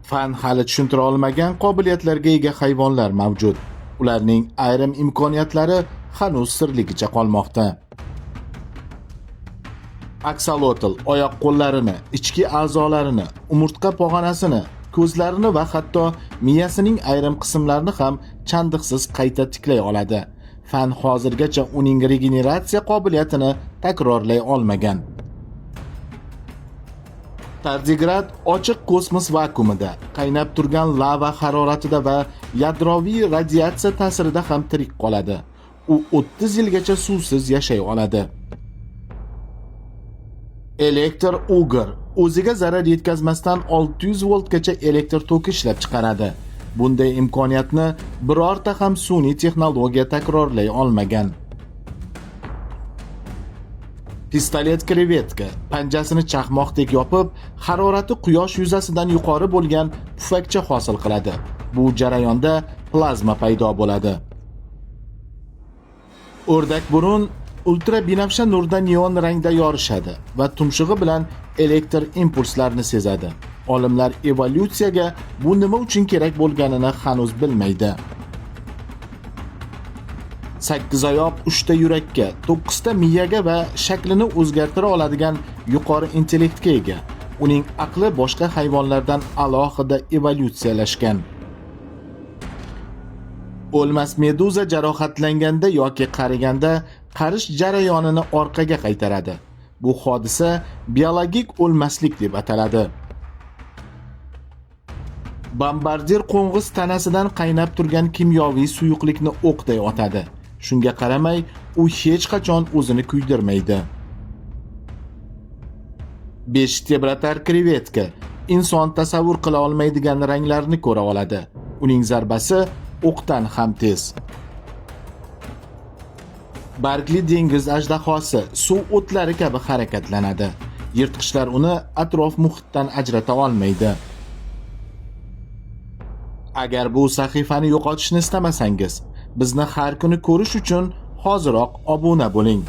Fan hali tushuntira olmagan qobiliyatlarga ega hayvonlar mavjud. Ularning ayrim imkoniyatlari hanuz sirligicha qolmoqda. Aksolotl oyoq-qo'llarini, ichki a'zolarini, umurtqa pog'onasini, ko'zlarini va hatto miyasining ayrim qismlarini ham chandiqsiz qayta tiklay oladi. Fan hozirgacha uning regeneratsiya qobiliyatini takrorlay olmagan. Tardigrad ochiq kosmos vakuumida, qaynab turgan lava haroratida va yadroviy radiatsiya ta'sirida ham tirik qoladi. U 30 yilgacha suvsiz yashay oladi. Elektr Uger o'ziga zarar yetkazmasdan 600 voltgacha elektr toki ishlab chiqaradi. Bunday imkoniyatni birorta ham sun'iy texnologiya takrorlay olmagan. Pistolet krevetka panjasini chaqmoqdek yopib, harorati quyosh yuzasidan yuqori bo'lgan pufakcha hosil qiladi. Bu jarayonda plazma paydo bo'ladi. O'rdak burun ultra binafsha nurda neon rangda yorishadi va tumshug'i bilan elektr impulslarni sezadi. Olimlar evolyutsiyaga bu nima uchun kerak bo'lganini hanuz bilmaydi. 8 oyoq, 3 ta yurakka, 9 ta miyaga va shaklini o'zgartira oladigan yuqori intellektga ega. Uning aqli boshqa hayvonlardan alohida evolyutsiyalashgan. O'lmas meduza jarohatlanganda yoki qariganda qarish jarayonini orqaga qaytaradi. Bu hodisa biologik o'lmaslik deb ataladi. Bombardier qo'ng'iz tanasidan qaynab turgan kimyoviy suyuqlikni o'qday otadi. Shunga qaramay, u hech qachon o'zini kuydirmaydi. 5 tebratar krevetka inson tasavvur qila olmaydigan ranglarni ko'ra oladi. Uning zarbasi o'qdan ham tez. Bargli dengiz ajdahosi suv o'tlari kabi harakatlanadi. Yirtqichlar uni atrof muhitdan ajrata olmaydi. Agar bu sahifani yo'qotishni istamasangiz, bizni har kuni ko'rish uchun hoziroq obuna bo'ling.